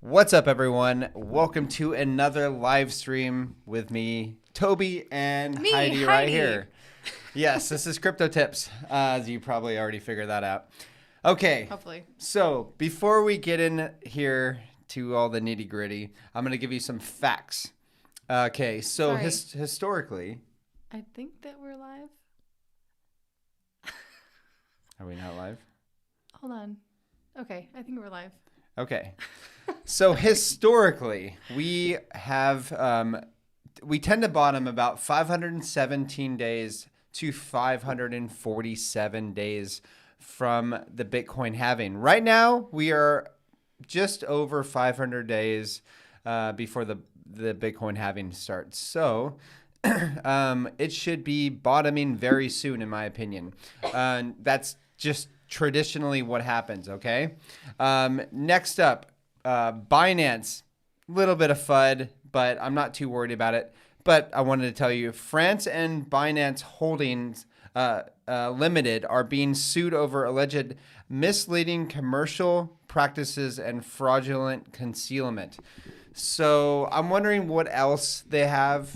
What's up, everyone? Welcome to another live stream with me, Toby, and Heidi right here. Yes, this is Crypto Tips, as you probably already figured that out. Okay. Hopefully. So before we get in here to all the nitty gritty, I'm going to give you some facts. Okay, so historically... I think that we're live. Are we not live? Hold on. Okay, I think we're live. Okay. So historically, we have we tend to bottom about 517 days to 547 days from the Bitcoin halving. Right now, we are just over 500 days before the Bitcoin halving starts. So it should be bottoming very soon, in my opinion. That's just traditionally what happens, okay? Next up, Binance, little bit of FUD, but I'm not too worried about it. But I wanted to tell you, France and Binance Holdings Limited are being sued over alleged misleading commercial practices and fraudulent concealment. So I'm wondering what else they have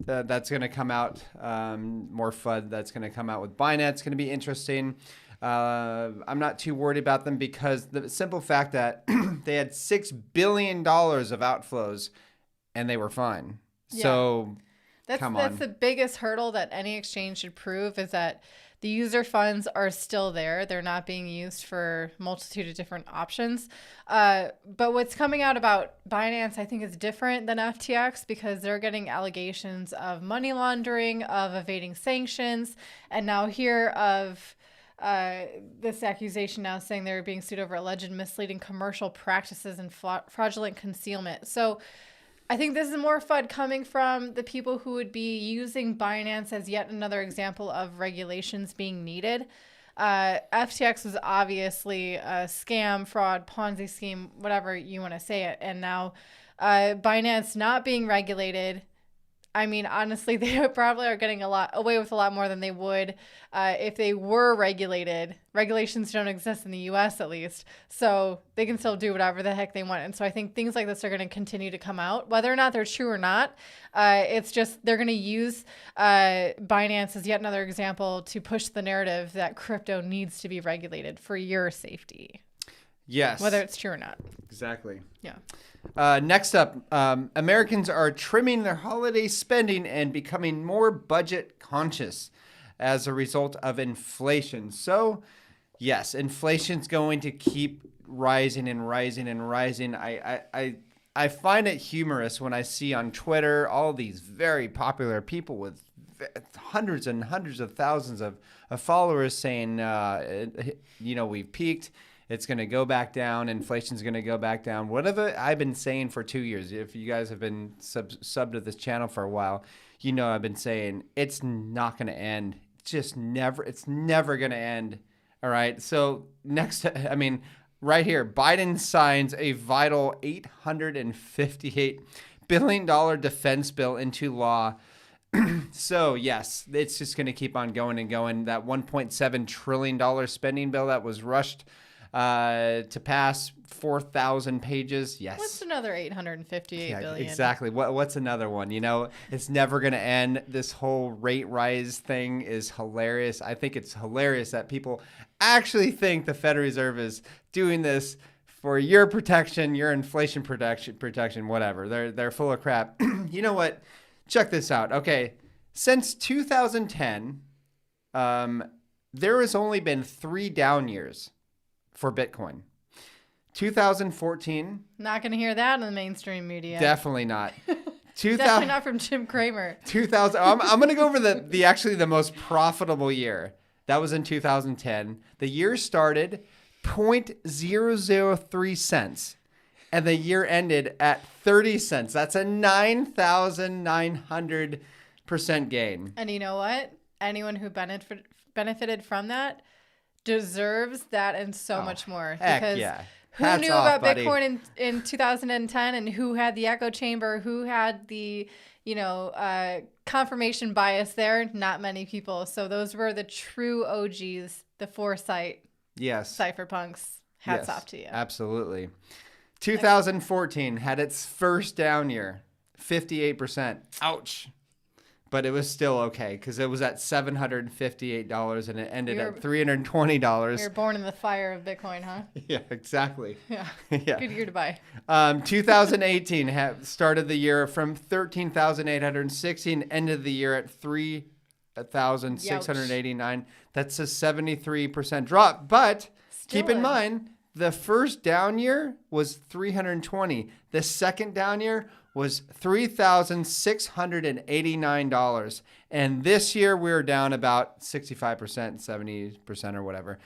that's going to come out, more FUD that's going to come out with Binance. It's going to be interesting. I'm not too worried about them because the simple fact that they had $6 billion of outflows and they were fine. Yeah. So come on. That's the biggest hurdle that any exchange should prove, is that the user funds are still there. They're not being used for a multitude of different options. But what's coming out about Binance, I think, is different than FTX because they're getting allegations of money laundering, of evading sanctions, and now here of this accusation now saying they're being sued over alleged misleading commercial practices and fraudulent concealment. So I think this is more FUD coming from the people who would be using Binance as yet another example of regulations being needed. FTX was obviously a scam, fraud, Ponzi scheme, whatever you want to say it. And now Binance not being regulated, I mean, honestly, they probably are getting away with a lot more than they would if they were regulated. Regulations don't exist in the U.S. at least, so they can still do whatever the heck they want. And so I think things like this are going to continue to come out, whether or not they're true or not. It's just they're going to use Binance as yet another example to push the narrative that crypto needs to be regulated for your safety. Yes. Whether it's true or not. Exactly. Yeah. Next up, Americans are trimming their holiday spending and becoming more budget conscious as a result of inflation. So, yes, inflation's going to keep rising and rising and rising. I find it humorous when I see on Twitter all these very popular people with hundreds and hundreds of thousands of followers saying, we've peaked. It's going to go back down. Inflation's going to go back down. Whatever I've been saying for 2 years. If you guys have been sub to this channel for a while, you know I've been saying it's not going to end. It's never going to end. All right. So next, right here, Biden signs a vital $858 billion defense bill into law. So, yes, it's just going to keep on going and going. That $1.7 trillion spending bill that was rushed to pass 4,000 pages. Yes. What's another 858 billion? Exactly. What's another one? You know, it's never going to end. This whole rate rise thing is hilarious. I think it's hilarious that people actually think the Federal Reserve is doing this for your protection, your inflation protection, whatever. They're full of crap. You know what? Check this out. Okay. Since 2010, there has only been 3 down years for Bitcoin. 2014. Not going to hear that in the mainstream media. Definitely not. Definitely not from Jim Cramer. 2000. I'm going to go over the most profitable year. That was in 2010. The year started 0.003 cents. And the year ended at 30 cents. That's a 9,900% gain. And you know what? Anyone who benefited from that deserves that and so much more. Heck because yeah. Who Hats knew off, about buddy. Bitcoin in 2010 and who had the echo chamber, who had the, confirmation bias there? Not many people. So those were the true OGs, the foresight Yes. cypherpunks. Hats off to you. Absolutely. 2014 had its first down year, 58%. Ouch. But it was still okay because it was at $758 and it ended at $320. You're born in the fire of Bitcoin, huh? Yeah, exactly. Yeah. Yeah. Good year to buy. 2018 started the year from 13,816, ended the year at 3,689. That's a 73% drop. But keep in mind, the first down year was 320. The second down year was $3,689. And this year we're down about 65%, 70% or whatever,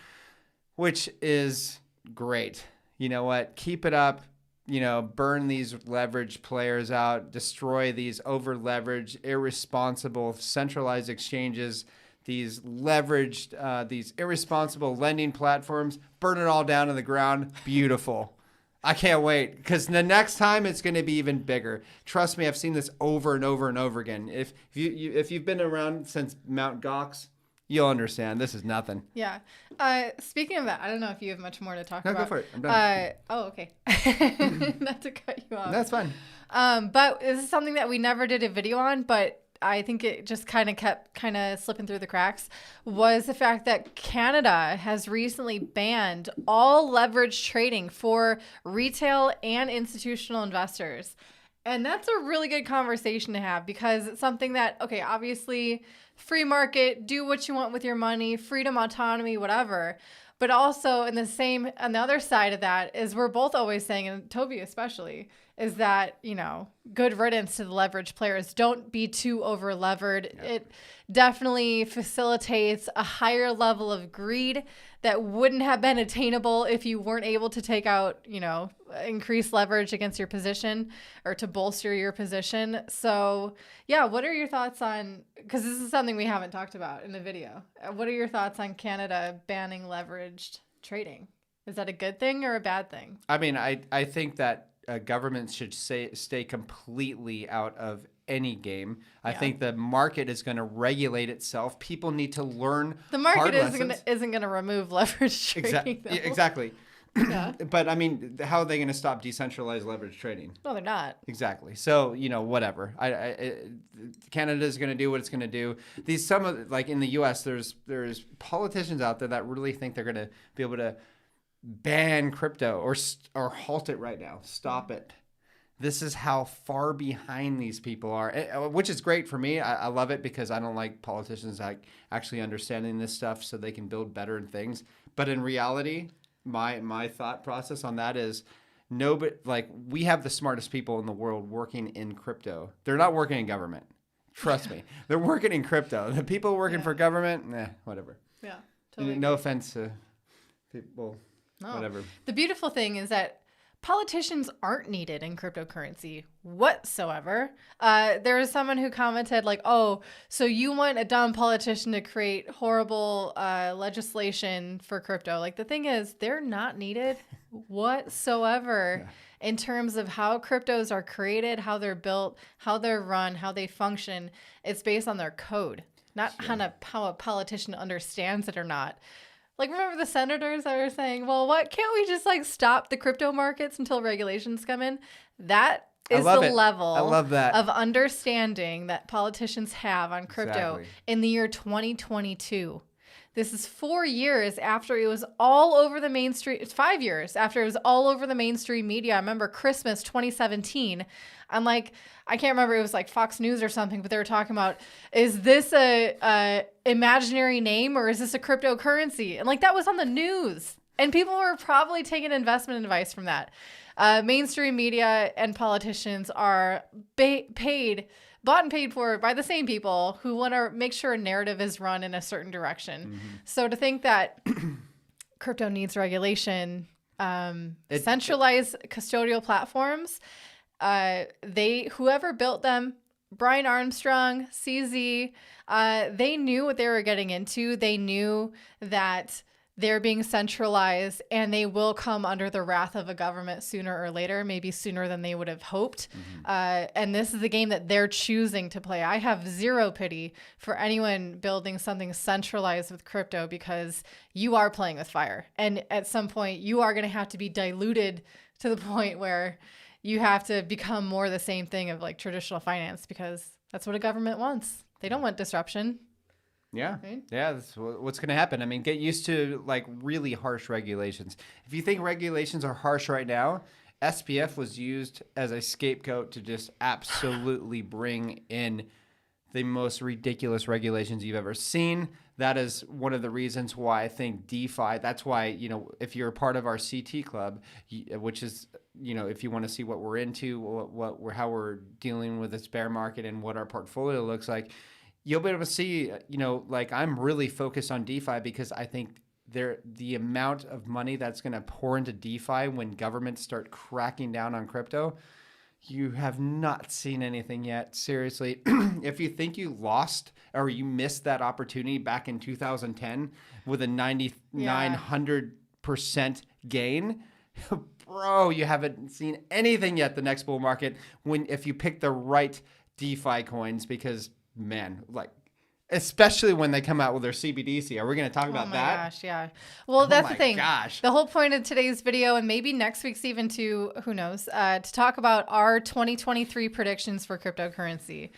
which is great. You know what? Keep it up. You know, burn these leveraged players out, destroy these over-leveraged, irresponsible, centralized exchanges, these leveraged, these irresponsible lending platforms, burn it all down to the ground. Beautiful. I can't wait because the next time it's going to be even bigger. Trust me, I've seen this over and over and over again. If you've been around since Mount Gox, you'll understand. This is nothing. Yeah. Speaking of that, I don't know if you have much more to talk about. No, go for it. I'm done. Okay. Not to cut you off. That's fine. But this is something that we never did a video on, but I think it just kind of kept slipping through the cracks, was the fact that Canada has recently banned all leverage trading for retail and institutional investors. And that's a really good conversation to have because it's something that, okay, obviously free market, do what you want with your money, freedom, autonomy, whatever. But also on the other side of that is we're both always saying, and Toby especially, is that, you know, good riddance to the leverage players. Don't be too over levered. Yeah. It definitely facilitates a higher level of greed that wouldn't have been attainable if you weren't able to take out, you know, increased leverage against your position or to bolster your position. So yeah, what are your thoughts on, because this is something we haven't talked about in the video. What are your thoughts on Canada banning leveraged trading? Is that a good thing or a bad thing? I mean, I think that governments should stay completely out of any game. I think the market is going to regulate itself. People need to learn. The market isn't going to remove leverage trading. Exactly. Yeah. But I mean, how are they going to stop decentralized leverage trading? No, they're not. Exactly. So, you know, whatever. Canada is going to do what it's going to do. Like in the U.S., there's politicians out there that really think they're going to be able to ban crypto or halt it right now. Stop it. This is how far behind these people are, which is great for me. I love it because I don't like politicians like actually understanding this stuff so they can build better things. But in reality, my thought process on that is we have the smartest people in the world working in crypto. They're not working in government. Trust me. They're working in crypto. The people working for government, whatever. Yeah. Totally. No offense to people. No. Whatever. The beautiful thing is that politicians aren't needed in cryptocurrency whatsoever. There was someone who commented like, oh, so you want a dumb politician to create horrible legislation for crypto. Like the thing is, they're not needed whatsoever in terms of how cryptos are created, how they're built, how they're run, how they function. It's based on their code, not how a politician understands it or not. Like, remember the senators that were saying, well, can't we just like stop the crypto markets until regulations come in? That is the level of understanding that politicians have on crypto in the year 2022. This is 4 years after it was all over the mainstream. It's 5 years after it was all over the mainstream media. I remember Christmas 2017. I'm like, I can't remember. It was like Fox News or something, but they were talking about, is this a imaginary name or is this a cryptocurrency? And like that was on the news. And people were probably taking investment advice from that. Mainstream media and politicians are bought and paid for by the same people who want to make sure a narrative is run in a certain direction. Mm-hmm. So to think that crypto needs regulation, centralized custodial platforms, whoever built them, Brian Armstrong, CZ, they knew what they were getting into. They knew that they're being centralized and they will come under the wrath of a government sooner or later, maybe sooner than they would have hoped. Mm-hmm. And this is the game that they're choosing to play. I have zero pity for anyone building something centralized with crypto because you are playing with fire. And at some point you are going to have to be diluted to the point where you have to become more the same thing of like traditional finance, because that's what a government wants. They don't want disruption. Yeah. Right? Yeah. That's what's going to happen. I mean, get used to like really harsh regulations. If you think regulations are harsh right now, SPF was used as a scapegoat to just absolutely bring in the most ridiculous regulations you've ever seen. That is one of the reasons why I think DeFi, that's why, you know, if you're a part of our CT club, which is, you know, if you want to see what we're into, how we're dealing with this bear market and what our portfolio looks like, you'll be able to see, you know, like I'm really focused on DeFi because I think the amount of money that's going to pour into DeFi when governments start cracking down on crypto, you have not seen anything yet. Seriously, if you think you lost or you missed that opportunity back in 2010 with a 900% gain, bro, you haven't seen anything yet the next bull market if you pick the right DeFi coins, because man, like, especially when they come out with their CBDC. Are we going to talk about that? Oh my gosh, yeah. Well, that's the thing. Gosh. The whole point of today's video, and maybe next week's even too, who knows, to talk about our 2023 predictions for cryptocurrency.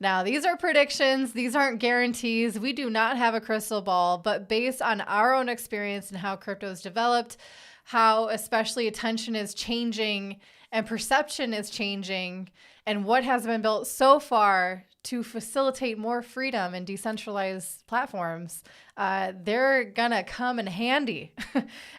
Now, these are predictions. These aren't guarantees. We do not have a crystal ball, but based on our own experience and how crypto's developed, how especially attention is changing and perception is changing, and what has been built so far to facilitate more freedom in decentralized platforms, they're gonna come in handy.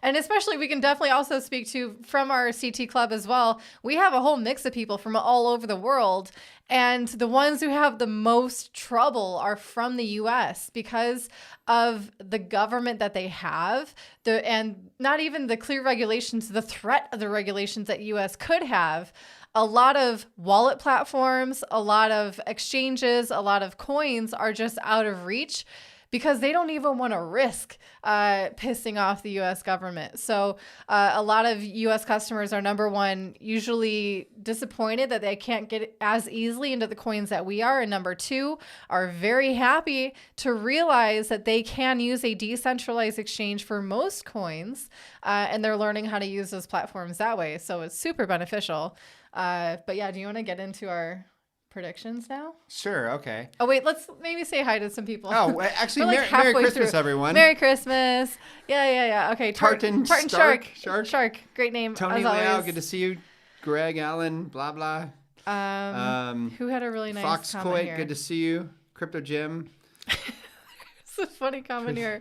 And especially, we can definitely also speak to from our CT club as well. We have a whole mix of people from all over the world, and the ones who have the most trouble are from the US because of the government that they have, and not even the clear regulations, the threat of the regulations that US could have. A lot of wallet platforms, a lot of exchanges, a lot of coins are just out of reach because they don't even want to risk pissing off the U.S. government. So a lot of U.S. customers are, number one, usually disappointed that they can't get as easily into the coins that we are. And number two, are very happy to realize that they can use a decentralized exchange for most coins. And they're learning how to use those platforms that way. So it's super beneficial. But yeah, do you want to get into our predictions now? Sure. Okay. Oh, wait, let's maybe say hi to some people. Oh, actually, Like Merry Christmas, everyone. Merry Christmas. Yeah. Okay. Tartan Shark. Shark. Great name. Tony as always. Leal, good to see you. Greg Allen, blah, blah. Who had a really nice Fox comment Coit, here. good to see you. Crypto Jim. It's a funny comment here.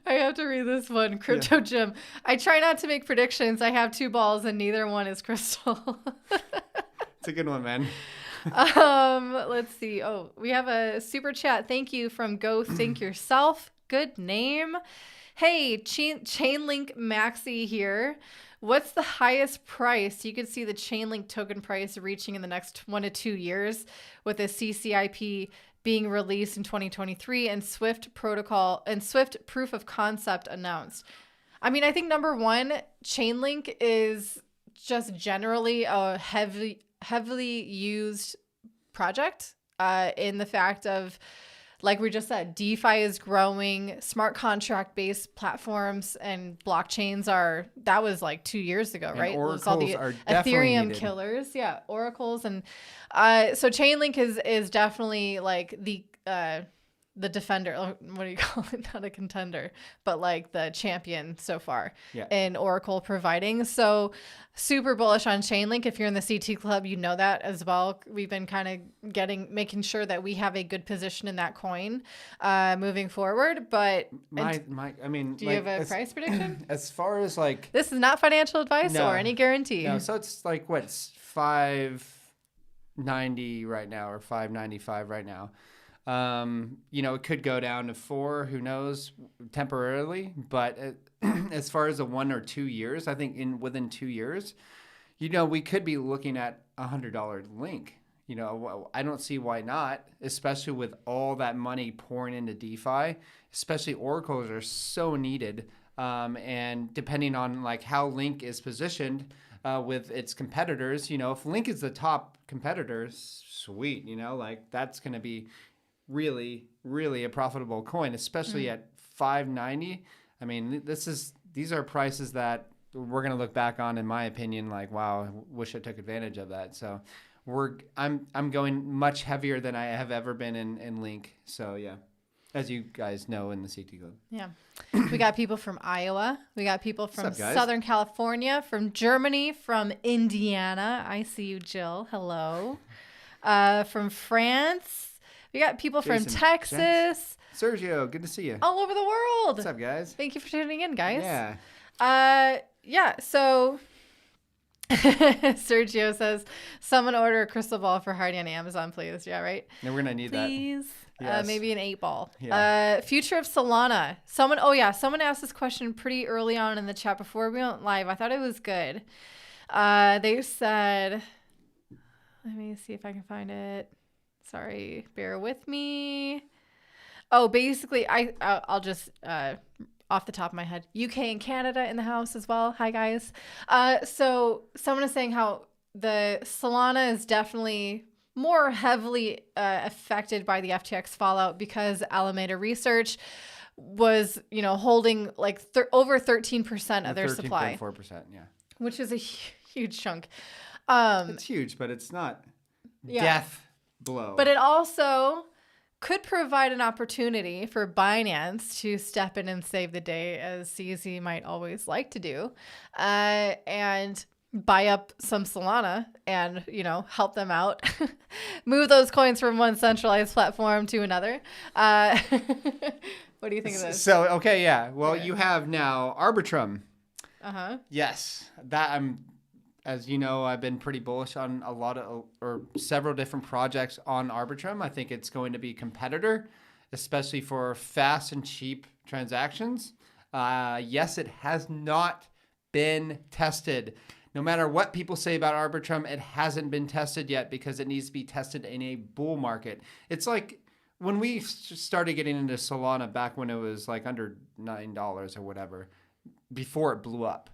I have to read this one. Crypto Jim. I try not to make predictions. I have 2 balls and neither one is crystal. It's a good one, man. Let's see. Oh, we have a super chat. Thank you from Go Think Yourself. Good name. Hey, Chainlink Maxi here. What's the highest price you could see the Chainlink token price reaching in the next 1 to 2 years with a CCIP being released in 2023 and Swift protocol and Swift proof of concept announced? I mean, I think number one, Chainlink is just generally a heavily used project in the fact of, like we just said, DeFi is growing, smart contract based platforms and blockchains that was like 2 years ago, and right? Oracles It was all the are definitely Ethereum needed. killers. Yeah. Oracles. And so Chainlink is definitely like the defender. What do you call it? Not a contender, but like the champion so far in Oracle providing. So super bullish on Chainlink. If you're in the CT club, you know that as well. We've been kind of making sure that we have a good position in that coin moving forward. But I mean, do you have a price prediction? As far as like, This is not financial advice or any guarantee. No, so it's like it's $5.90 right now or $5.95 right now. You know, it could go down to 4, who knows, temporarily. But as far as the 1 or 2 years, I think within 2 years, you know, we could be looking at $100 link. You know, I don't see why not, especially with all that money pouring into DeFi. Especially oracles are so needed, and depending on like how Link is positioned with its competitors, you know, if Link is the top competitor, sweet, you know, like that's going to be really, really a profitable coin, especially at $5.90. I mean, these are prices that we're going to look back on, in my opinion, like, wow, I wish I took advantage of that. So I'm going much heavier than I have ever been in Link. So yeah, as you guys know in the CT Club. Yeah. We got people from Iowa. We got people from What's up, guys? Southern California, from Germany, from Indiana. I see you, Jill. Hello. From France. We got people from Jason, Texas. Jens. Sergio, good to see you. All over the world. What's up, guys? Thank you for tuning in, guys. Yeah. So Sergio says, someone order a crystal ball for Hardy on Amazon, please. Yeah, right? No, we're going to need Please. that. Yes. Maybe an 8-ball. Yeah. Future of Solana. Someone asked this question pretty early on in the chat before we went live. I thought it was good. They said, let me see if I can find it. Sorry, bear with me. Oh, basically, I'll just off the top of my head, UK and Canada in the house as well. Hi, guys. So someone is saying how the Solana is definitely more heavily affected by the FTX fallout because Alameda Research was, holding like over 13% of their supply. 13.4%, yeah. Which is a huge chunk. It's huge, but it's not death blow. But it also could provide an opportunity for Binance to step in and save the day, as CZ might always like to do, and buy up some Solana and, help them out, move those coins from one centralized platform to another. What do you think of this? So, okay, yeah. Well, you have now Arbitrum. Uh-huh. Yes. As you know, I've been pretty bullish on a lot of, or several different projects on Arbitrum. I think it's going to be a competitor, especially for fast and cheap transactions. Yes, it has not been tested. No matter what people say about Arbitrum, it hasn't been tested yet because it needs to be tested in a bull market. It's like when we started getting into Solana back when it was like under $9 or whatever, before it blew up.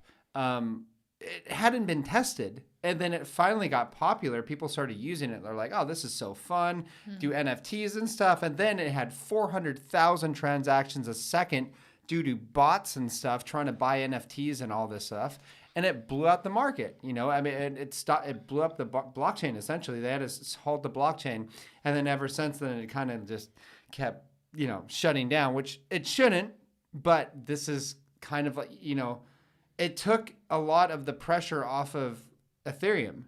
It hadn't been tested, and then it finally got popular. People started using it. They're like, oh, this is so fun. Do NFTs and stuff. And then it had 400,000 transactions a second due to bots and stuff trying to buy NFTs and all this stuff. And it blew out the market. It blew up the blockchain, essentially. They had to halt the blockchain. And then ever since then, it kind of just kept, shutting down, which it shouldn't. But this is kind of like, it took a lot of the pressure off of Ethereum.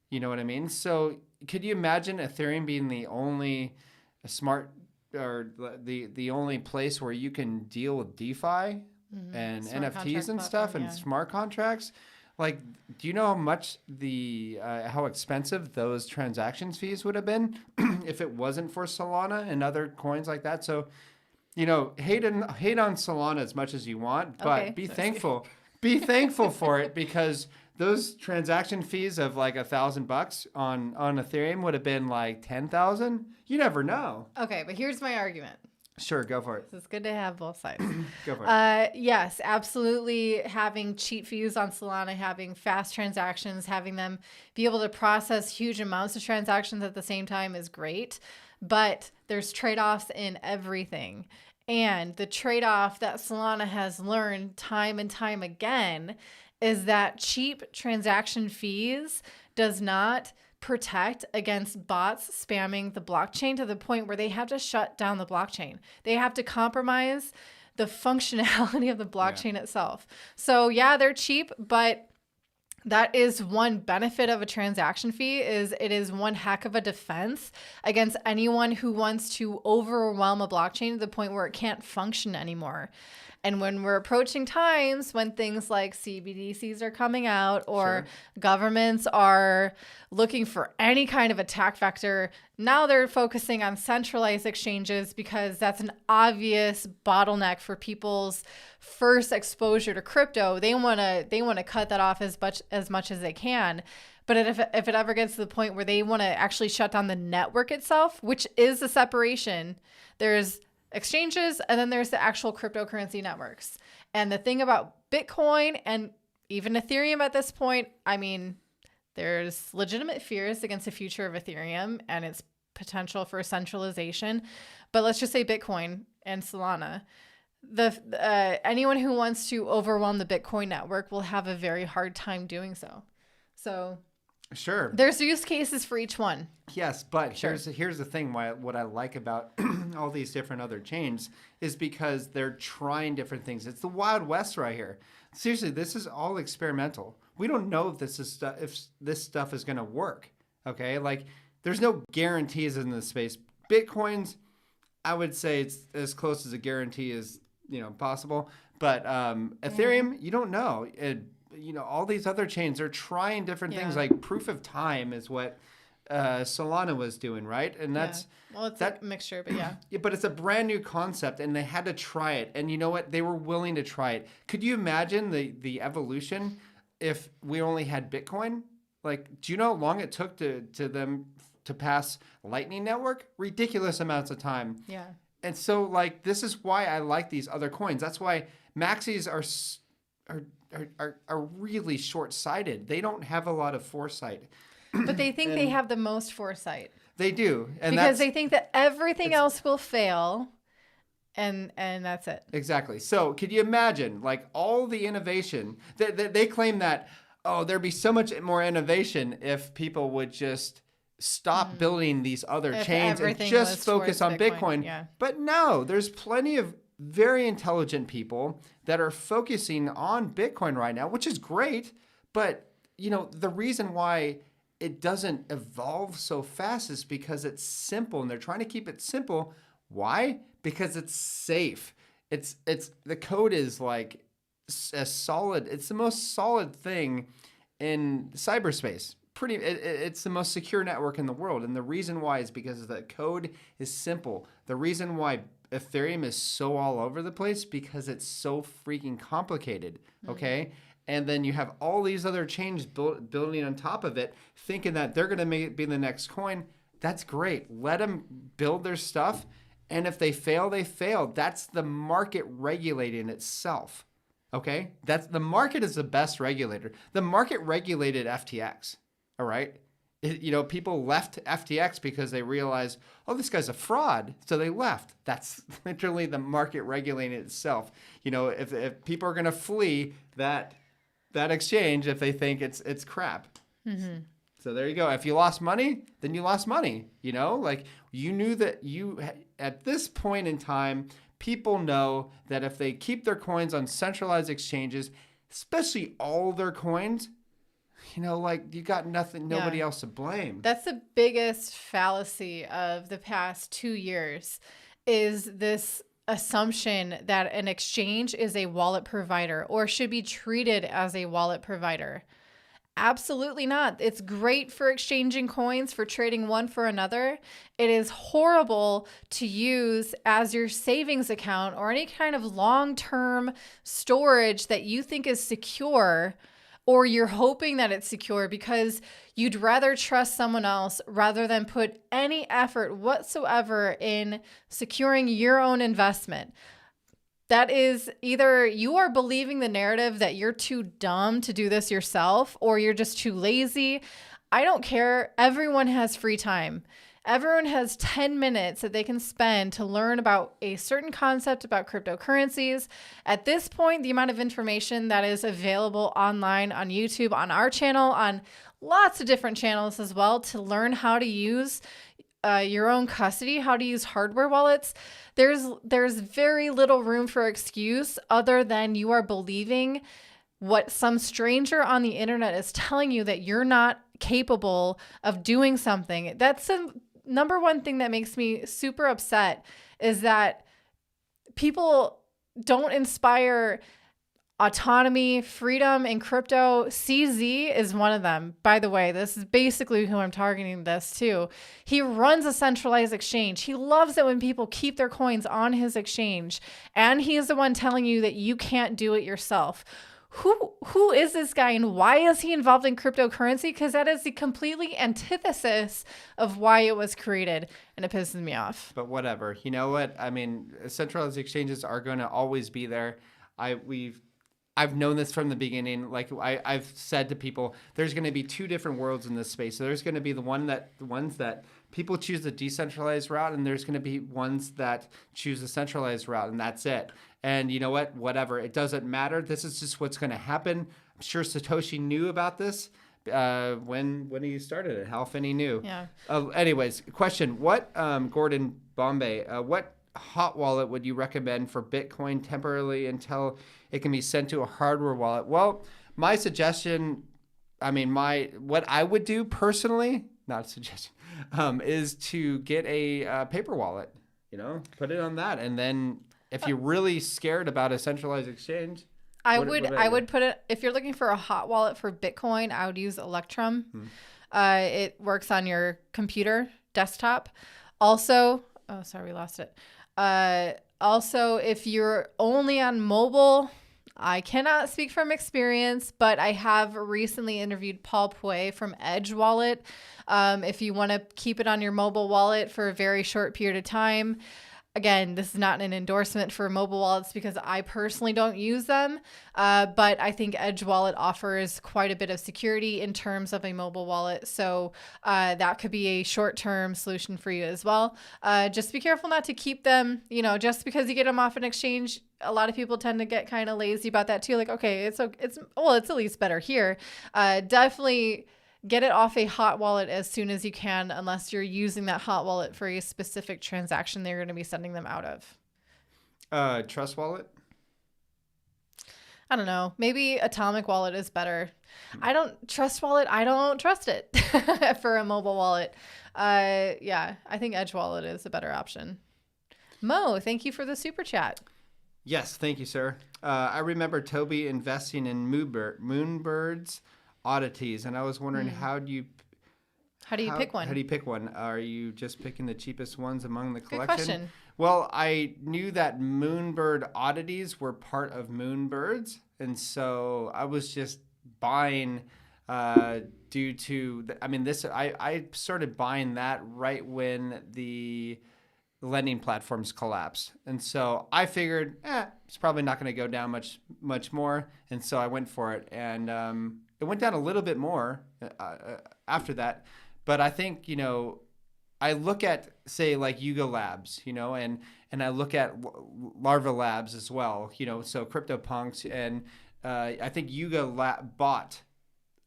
You know what I mean? So could you imagine Ethereum being the only smart or the only place where you can deal with DeFi and smart NFTs and stuff and smart contracts? Like, do you know how much how expensive those transactions fees would have been if it wasn't for Solana and other coins like that? So, hate on Solana as much as you want, but be thankful. Be thankful for it, because those transaction fees of like $1,000 on Ethereum would have been like 10,000. You never know. Okay, but here's my argument. Sure, go for it. It's good to have both sides. Go for it. Yes, absolutely. Having cheap fees on Solana, having fast transactions, having them be able to process huge amounts of transactions at the same time is great. But there's trade-offs in everything. And the trade-off that Solana has learned time and time again is that cheap transaction fees does not protect against bots spamming the blockchain to the point where they have to shut down the blockchain. They have to compromise the functionality of the blockchain itself. So yeah, they're cheap, but that is one benefit of a transaction fee, is it is one heck of a defense against anyone who wants to overwhelm a blockchain to the point where it can't function anymore. And when we're approaching times when things like CBDCs are coming out, or governments are looking for any kind of attack vector, now they're focusing on centralized exchanges because that's an obvious bottleneck for people's first exposure to crypto. They want to cut that off as much as they can. But if it ever gets to the point where they want to actually shut down the network itself, which is the separation, there's exchanges and then there's the actual cryptocurrency networks. And the thing about Bitcoin and even Ethereum at this point, I mean, there's legitimate fears against the future of Ethereum and its potential for centralization. But let's just say Bitcoin and Solana. anyone who wants to overwhelm the Bitcoin network will have a very hard time doing so. So sure, there's use cases for each one. yes, but Sure. here's the thing. What I like about all these different other chains is because they're trying different things. It's the Wild West right here. Seriously, this is all experimental. We don't know if this stuff is going to work. Okay, like there's no guarantees in this space. Bitcoins, I would say it's as close as a guarantee as possible. But Ethereum, you don't know. All these other chains are trying different things. Like proof of time is what Solana was doing, right? And that's well, it's a mixture, but yeah. Yeah, but it's a brand new concept, and they had to try it. And you know what? They were willing to try it. Could you imagine the evolution if we only had Bitcoin? Like, do you know how long it took to them to pass Lightning Network? Ridiculous amounts of time. Yeah. And so, like, this is why I like these other coins. That's why maxis are really short-sighted. They don't have a lot of foresight. But they think they have the most foresight. They do. And because they think that everything else will fail, and that's it. Exactly. So could you imagine, like, all the innovation? They claim that, there'd be so much more innovation if people would just stop building these other chains and just focus on Bitcoin. Yeah. But no, there's plenty of very intelligent people that are focusing on Bitcoin right now, which is great. But, the reason why it doesn't evolve so fast is because it's simple, and they're trying to keep it simple. Why? Because it's safe. It's the code is like as solid. It's the most solid thing in cyberspace. It's the most secure network in the world. And the reason why is because the code is simple. The reason why Ethereum is so all over the place because it's so freaking complicated. Okay. And then you have all these other chains building on top of it, thinking that they're going to be the next coin. That's great. Let them build their stuff. And if they fail, they fail. That's the market regulating itself. Okay? The market is the best regulator. The market regulated FTX. All right? People left FTX because they realized, this guy's a fraud. So they left. That's literally the market regulating itself. If people are going to flee that exchange if they think it's crap. Mm-hmm. So there you go. If you lost money, then you lost money. Like you knew that at this point in time, people know that if they keep their coins on centralized exchanges, especially all their coins, like you got nobody else to blame. That's the biggest fallacy of the past 2 years is this assumption that an exchange is a wallet provider or should be treated as a wallet provider. Absolutely not. It's great for exchanging coins, for trading one for another. It is horrible to use as your savings account or any kind of long-term storage that you think is secure, or you're hoping that it's secure because you'd rather trust someone else rather than put any effort whatsoever in securing your own investment. That is either you are believing the narrative that you're too dumb to do this yourself, or you're just too lazy. I don't care. Everyone has free time. Everyone has 10 minutes that they can spend to learn about a certain concept about cryptocurrencies. At this point, the amount of information that is available online, on YouTube, on our channel, on lots of different channels as well, to learn how to use your own custody, how to use hardware wallets, there's very little room for excuse other than you are believing what some stranger on the internet is telling you, that you're not capable of doing something. That's the number one thing that makes me super upset, is that people don't inspire autonomy, freedom in crypto. CZ is one of them. By the way, this is basically who I'm targeting this to. He runs a centralized exchange. He loves it when people keep their coins on his exchange. And he is the one telling you that you can't do it yourself. Who is this guy, and why is he involved in cryptocurrency? Because that is the completely antithesis of why it was created, and it pisses me off. But whatever. You know what? I mean, centralized exchanges are going to always be there. I've known this from the beginning. Like I've said to people, there's going to be two different worlds in this space. So there's going to be the ones that people choose the decentralized route, and there's going to be ones that choose the centralized route, and that's it. And you know what? Whatever. It doesn't matter. This is just what's going to happen. I'm sure Satoshi knew about this when he started it. Hal Finney knew. Yeah. Anyways, question. What, Gordon Bombay, what hot wallet would you recommend for Bitcoin temporarily until it can be sent to a hardware wallet? Well, my suggestion, what I would do personally, not a suggestion, is to get a paper wallet, put it on that. And then if you're really scared about a centralized exchange, I would put it, if you're looking for a hot wallet for Bitcoin, I would use Electrum. It works on your computer, desktop. Also, oh, sorry, we lost it. Also, if you're only on mobile, I cannot speak from experience, but I have recently interviewed Paul Pui from Edge Wallet. If you want to keep it on your mobile wallet for a very short period of time. Again, this is not an endorsement for mobile wallets because I personally don't use them, but I think Edge Wallet offers quite a bit of security in terms of a mobile wallet. So that could be a short-term solution for you as well. Just be careful not to keep them, just because you get them off an exchange. A lot of people tend to get kind of lazy about that too. Like, okay, it's at least better here. Definitely get it off a hot wallet as soon as you can, unless you're using that hot wallet for a specific transaction they're going to be sending them out of. Trust wallet? I don't know. Maybe Atomic Wallet is better. I don't trust it for a mobile wallet. Yeah, I think Edge Wallet is a better option. Mo, thank you for the super chat. Yes, thank you, sir. I remember Toby investing in Moonbird's oddities, and I was wondering how do you pick one? How do you pick one? Are you just picking the cheapest ones among the collection? Good question. Well, I knew that Moonbird oddities were part of Moonbirds, and so I was just buying due to I started buying that right when the lending platforms collapsed, and so I figured it's probably not going to go down much more, and so I went for it, and it went down a little bit more after that. But I think, I look at, say, like Yuga Labs, and I look at Larva Labs as well, so CryptoPunks. And I think Yuga bought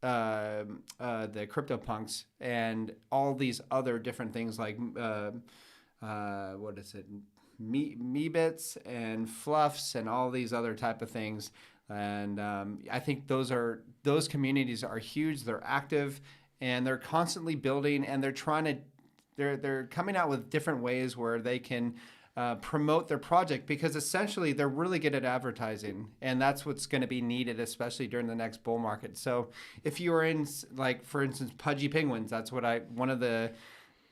the CryptoPunks and all these other different things like, what is it? Meebits and Fluffs and all these other type of things. And I think those communities are huge. They're active, and they're constantly building, and they're coming out with different ways where they can promote their project, because essentially they're really good at advertising, and that's what's going to be needed, especially during the next bull market. So if you are in, like, for instance, Pudgy Penguins, that's what one of the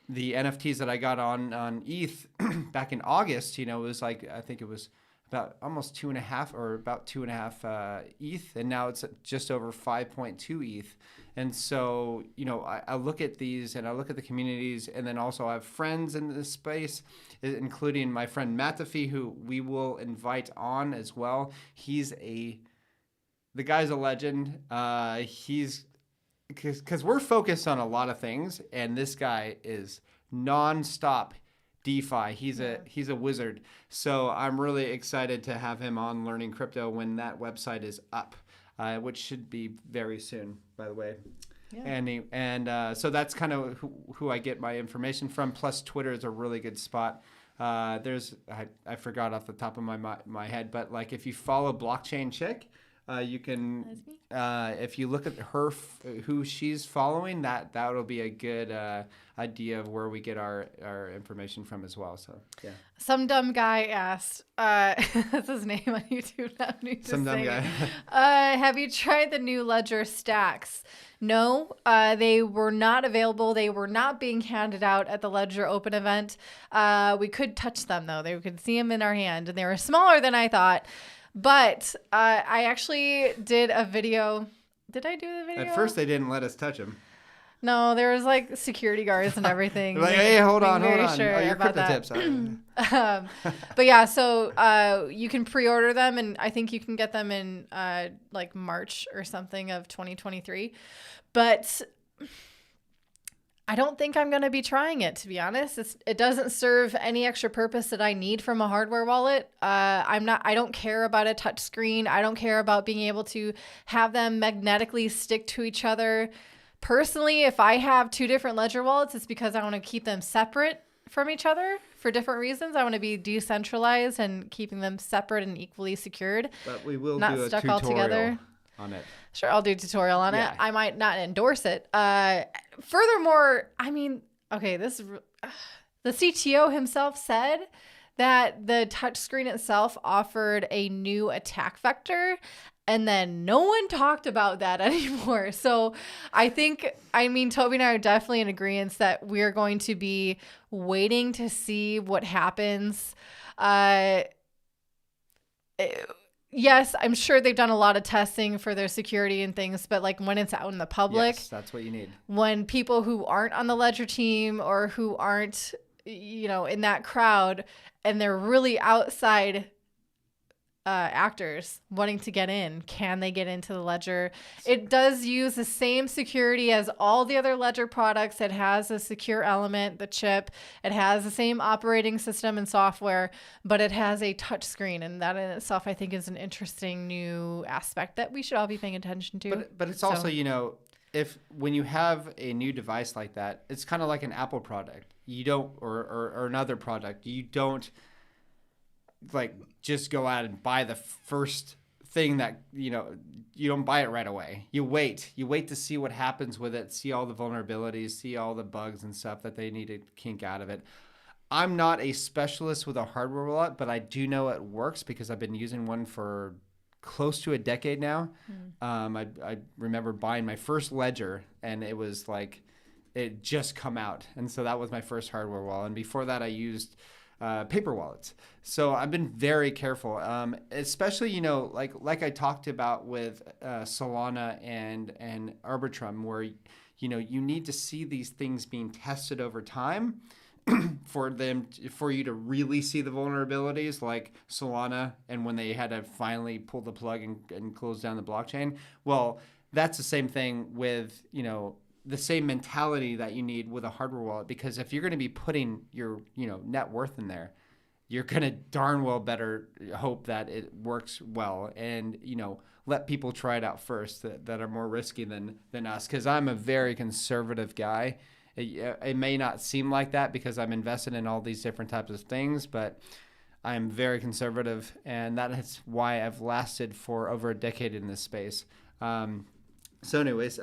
NFTs that I got on ETH back in August, it was like, I think it was about almost 2.5 ETH, and now it's just over 5.2 ETH. And so, I look at these, and I look at the communities, and then also I have friends in this space, including my friend Matafi, who we will invite on as well. The guy's a legend. Because we're focused on a lot of things, and this guy is nonstop DeFi. He's a wizard. So I'm really excited to have him on Learning Crypto when that website is up, which should be very soon, by the way. Yeah. And so that's kind of who I get my information from. Plus, Twitter is a really good spot. I forgot off the top of my head, but like if you follow Blockchain Chick, you can, if you look at who she's following, that'll be a good idea of where we get our information from as well. So yeah. Some dumb guy asked, that's his name on YouTube. Some dumb guy. Have you tried the new Ledger stacks? No, they were not available. They were not being handed out at the Ledger Open event. We could touch them though. We could see them in our hand, and they were smaller than I thought. But I actually did a video. Did I do the video? At first, they didn't let us touch them. No, there was like security guards and everything. Like, hey, hold on. Sure Oh, your about crypto that. tips. But yeah, so you can pre-order them, and I think you can get them in like March or something of 2023. But I don't think I'm going to be trying it, to be honest. It doesn't serve any extra purpose that I need from a hardware wallet. I don't care about a touch screen. I don't care about being able to have them magnetically stick to each other. Personally, if I have two different Ledger wallets, it's because I want to keep them separate from each other for different reasons. I want to be decentralized and keeping them separate and equally secured. But we will not do a stuck all together on it. Sure, I'll do a tutorial on it. I might not endorse it. Furthermore, I mean, okay, the CTO himself said that the touchscreen itself offered a new attack vector, and then no one talked about that anymore. So Toby and I are definitely in agreement that we're going to be waiting to see what happens. Yes, I'm sure they've done a lot of testing for their security and things, but like when it's out in the public, yes, that's what you need. When people who aren't on the Ledger team or who aren't, in that crowd, and they're really outside actors wanting to get in, can they get into the Ledger? It does use the same security as all the other Ledger products. It has a secure element, the chip. It has the same operating system and software, but it has a touch screen, and that in itself I think is an interesting new aspect that we should all be paying attention to. But it's also, if when you have a new device like that, it's kind of like an Apple product. You don't or another product. You don't like just go out and buy the first thing that you don't buy it right away. You wait to see what happens with it, see all the vulnerabilities, see all the bugs and stuff that they need to kink out of it. I'm not a specialist with a hardware wallet, but I do know it works because I've been using one for close to a decade now. I remember buying my first Ledger, and it was like it just come out, and so that was my first hardware wallet. And before that I used paper wallets. So I've been very careful, especially, like I talked about with Solana and Arbitrum, where, you need to see these things being tested over time for you to really see the vulnerabilities, like Solana, and when they had to finally pull the plug and close down the blockchain. Well, that's the same thing with, the same mentality that you need with a hardware wallet, because if you're going to be putting your, net worth in there, you're going to darn well better hope that it works well, and, let people try it out first that are more risky than us. Cause I'm a very conservative guy. It may not seem like that because I'm invested in all these different types of things, but I'm very conservative, and that is why I've lasted for over a decade in this space. So anyways,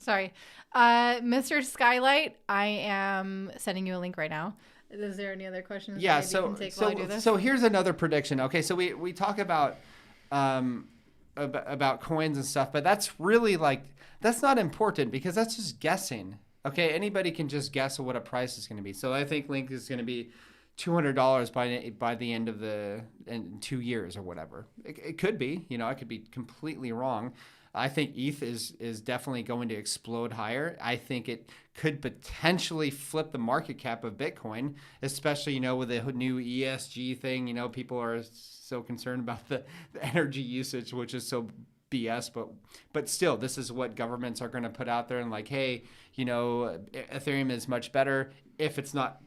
Sorry. Mr. Skylight, I am sending you a link right now. Is there any other questions? Yeah, you can take while I do this? So here's another prediction. Okay, so we talk about coins and stuff, but that's really that's not important because that's just guessing. Okay, anybody can just guess what a price is going to be. So I think Link is going to be $200 by the end of in 2 years or whatever. It could be, I could be completely wrong. I think ETH is definitely going to explode higher. I think it could potentially flip the market cap of Bitcoin, especially, with the new ESG thing. People are so concerned about the energy usage, which is so BS, but still, this is what governments are going to put out there, and hey, Ethereum is much better if it's not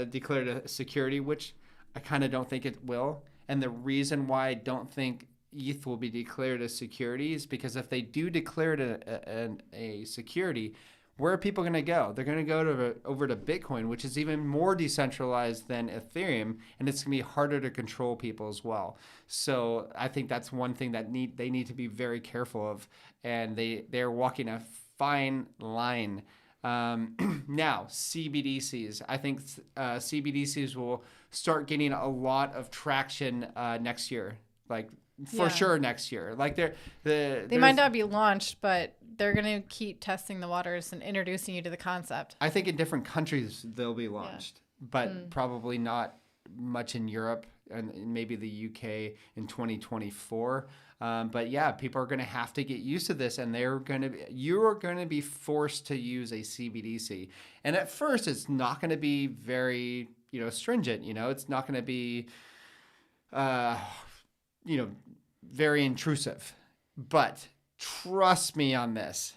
declared a security, which I kind of don't think it will. And the reason why I don't think ETH will be declared as securities, because if they do declare it a security, where are people going to go? They're going to go over to Bitcoin, which is even more decentralized than Ethereum, and it's going to be harder to control people as well. So I think that's one thing that they need to be very careful of, and they're walking a fine line. Now, CBDCs. I think CBDCs will start getting a lot of traction next year. For sure next year. They might not be launched, but they're going to keep testing the waters and introducing you to the concept. I think in different countries they'll be launched, but probably not much in Europe and maybe the UK in 2024. But yeah, people are going to have to get used to this, and you are going to be forced to use a CBDC. And at first, it's not going to be very, stringent. It's not going to be, uh, very intrusive. But trust me on this.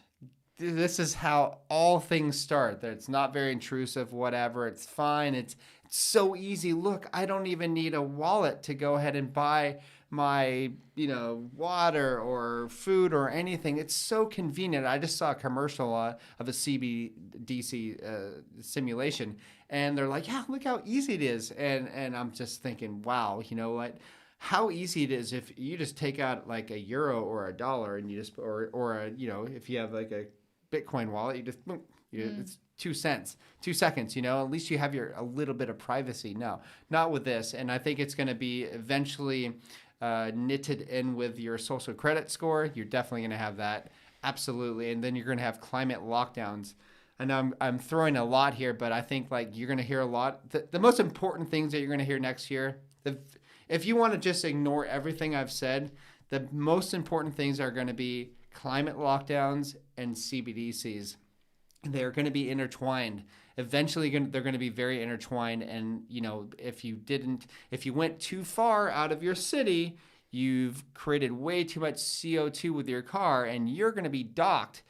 This is how all things start. That it's not very intrusive, whatever. It's fine. It's so easy. Look, I don't even need a wallet to go ahead and buy my, water or food or anything. It's so convenient. I just saw a commercial of a CBDC simulation, and they're like, yeah, look how easy it is. And I'm just thinking, wow, you know what? How easy it is if you just take out like a euro or a dollar, and you just, or a, if you have like a Bitcoin wallet, you just, boom, it's 2 cents, 2 seconds, at least you have a little bit of privacy. No, not with this. And I think it's going to be eventually knitted in with your social credit score. You're definitely going to have that. Absolutely. And then you're going to have climate lockdowns. I know I'm throwing a lot here, but I think like you're going to hear a lot. The most important things that you're going to hear next year, if you want to just ignore everything I've said, the most important things are going to be climate lockdowns and CBDCs. They're going to be intertwined. Eventually, they're going to be very intertwined. And, if you went too far out of your city, you've created way too much CO2 with your car, and you're going to be docked.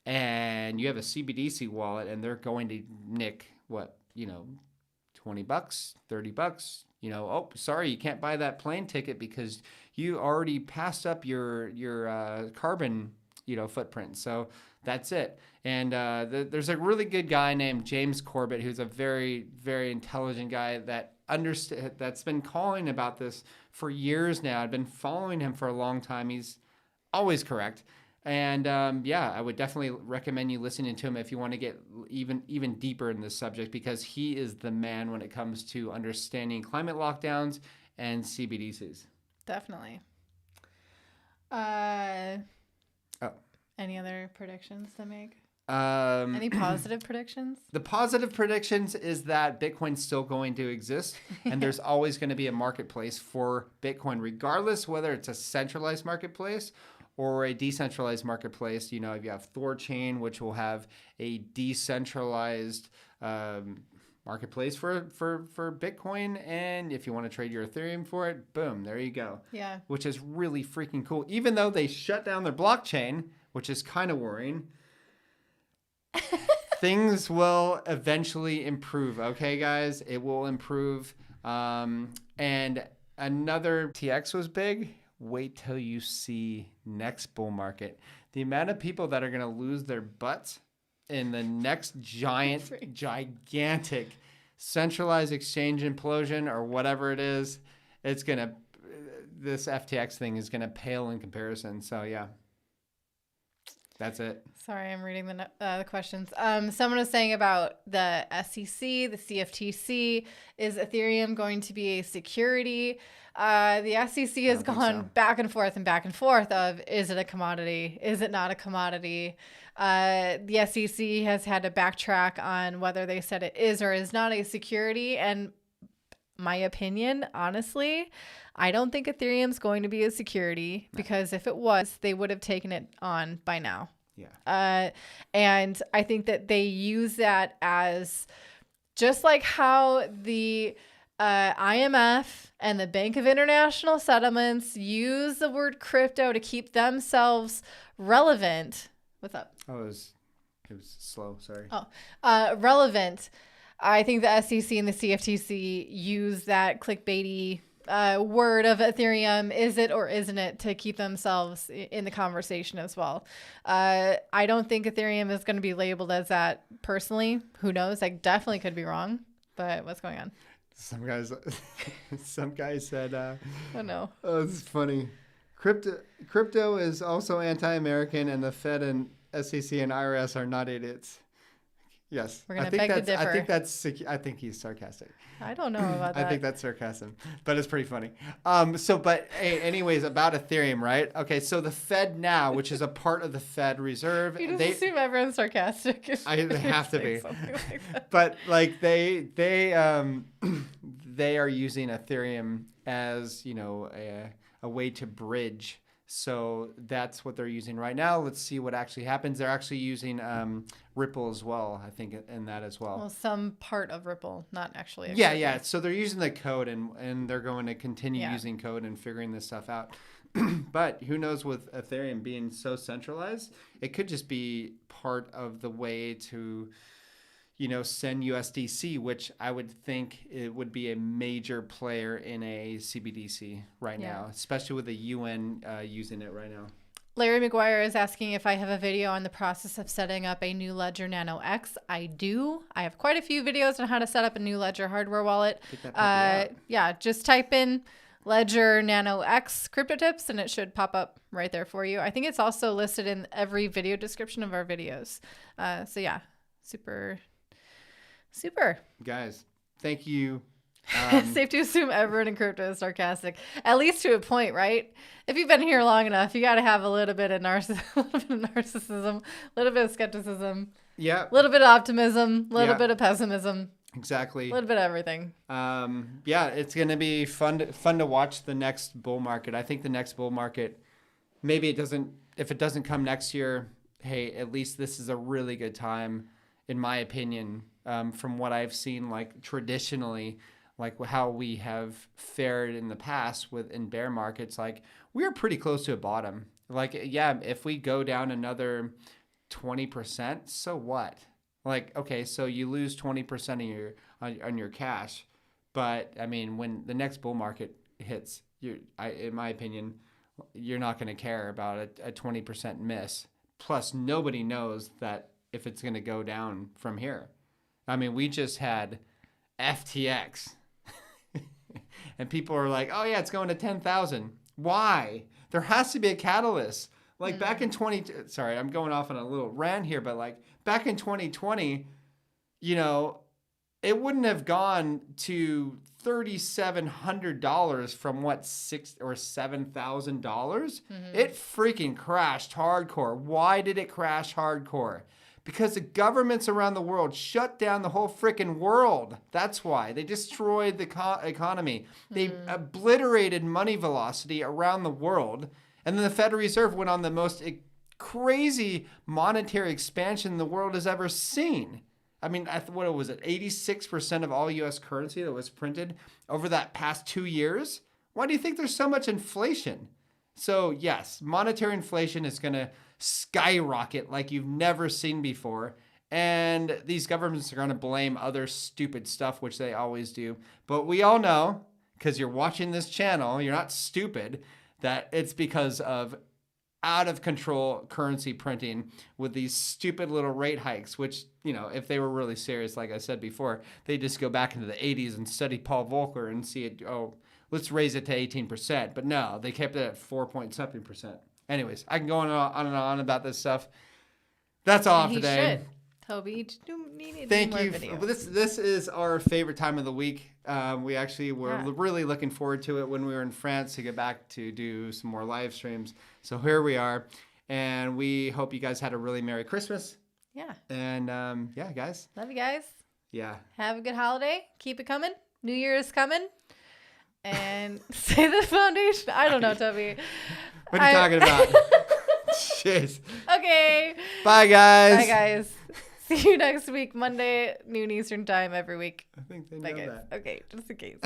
And you have a CBDC wallet, and they're going to nick what, $20, $30. Oh, sorry, you can't buy that plane ticket because you already passed up your carbon, footprint. So that's it. And there's a really good guy named James Corbett, who's a very, very intelligent guy that's been calling about this for years now. I've been following him for a long time. He's always correct. And I would definitely recommend you listening to him if you want to get even deeper in this subject, because he is the man when it comes to understanding climate lockdowns and CBDCs. Definitely. Any other predictions to make? Any positive predictions? The positive predictions is that Bitcoin's still going to exist, and there's always going to be a marketplace for Bitcoin, regardless whether it's a centralized marketplace or a decentralized marketplace. You have Thorchain, which will have a decentralized marketplace for Bitcoin, and if you want to trade your Ethereum for it, boom, there you go. Yeah. Which is really freaking cool. Even though they shut down their blockchain, which is kind of worrying, things will eventually improve. Okay, guys, it will improve. And another TX was big. Wait till you see next bull market. The amount of people that are going to lose their butts in the next gigantic centralized exchange implosion or whatever it is, this FTX thing is going to pale in comparison. So yeah, that's it. Sorry, I'm reading the questions. Someone was saying about the SEC, the CFTC. Is Ethereum going to be a security? The SEC has gone back and forth of, is it a commodity? Is it not a commodity? The SEC has had to backtrack on whether they said it is or is not a security. And my opinion, honestly, I don't think Ethereum's going to be a security, because if it was, they would have taken it on by now. Yeah. And I think that they use that as just like how the IMF and the Bank of International Settlements use the word crypto to keep themselves relevant. What's up? Oh, it was slow. Sorry. Relevant. I think the SEC and the CFTC use that clickbaity word of Ethereum, is it or isn't it, to keep themselves in the conversation as well. I don't think Ethereum is going to be labeled as that personally. Who knows? I definitely could be wrong, but what's going on? Some guy said, oh no. Oh, this is funny. Crypto is also anti-American, and the Fed and SEC and IRS are not idiots. Yes. We're going to beg to differ. I think he's sarcastic. I don't know about that. I think that's sarcasm, but it's pretty funny. Anyways, about Ethereum, right? Okay, so the Fed now, which is a part of the Fed Reserve. You just assume everyone's sarcastic. They have to be. Like but like they are using Ethereum as, a way to bridge So that's what they're using right now. Let's see what actually happens. They're actually using Ripple as well, I think, in that as well. Well, some part of Ripple, not actually. Yeah. So they're using the code, and they're going to continue Yeah. using code and figuring this stuff out. But who knows, with Ethereum being so centralized, it could just be part of the way to, send USDC, which I would think it would be a major player in a CBDC right now, especially with the UN using it right now. Larry McGuire is asking if I have a video on the process of setting up a new Ledger Nano X. I do. I have quite a few videos on how to set up a new Ledger hardware wallet. Yeah, just type in Ledger Nano X crypto tips and it should pop up right there for you. I think it's also listed in every video description of our videos. So yeah, super. Guys, thank you. Safe to assume everyone in crypto is sarcastic, at least to a point, right? If you've been here long enough, you got to have a little bit of narcissism, a little bit of skepticism, a little bit of optimism, a little bit of pessimism. Exactly. A little bit of everything. It's going to be fun to watch the next bull market. I think the next bull market, maybe if it doesn't come next year, hey, at least this is a really good time, in my opinion, from what I've seen, like traditionally, like how we have fared in the past in bear markets, like we're pretty close to a bottom. Like, yeah, if we go down another 20%, so what? Like, okay, so you lose 20% on your cash, but I mean, when the next bull market hits, in my opinion, you're not going to care about a 20% miss. Plus, nobody knows that if it's going to go down from here. I mean, we just had FTX, and people are like, "Oh yeah, it's going to 10,000." Why? There has to be a catalyst. Like back in sorry, I'm going off on a little rant here, but like back in 2020, it wouldn't have gone to $3,700 from what, $6,000 or $7,000. It freaking crashed hardcore. Why did it crash hardcore? Because the governments around the world shut down the whole freaking world. That's why. They destroyed the economy. They obliterated money velocity around the world. And then the Federal Reserve went on the most crazy monetary expansion the world has ever seen. I mean, what was it? 86% of all U.S. currency that was printed over that past 2 years? Why do you think there's so much inflation? So yes, monetary inflation is going to skyrocket like you've never seen before. And these governments are going to blame other stupid stuff, which they always do. But we all know, because you're watching this channel, you're not stupid, that it's because of out of control currency printing with these stupid little rate hikes, which, if they were really serious, like I said before, they just go back into the 80s and study Paul Volcker and see it, let's raise it to 18%. But no, they kept it at 4-point-something%. Anyways, I can go on and on about this stuff. That's all today. Should. Toby, you need Thank more you. videos. This is our favorite time of the week. We actually were really looking forward to it when we were in France to get back to do some more live streams. So here we are, and we hope you guys had a really Merry Christmas. Yeah. And guys. Love you guys. Yeah. Have a good holiday. Keep it coming. New Year is coming. And say the foundation. I don't know, Toby. What are you talking about? Jeez. Okay. Bye, guys. Bye, guys. See you next week, Monday, noon Eastern time every week. I think they know Bye, guys. that. Okay, just in case.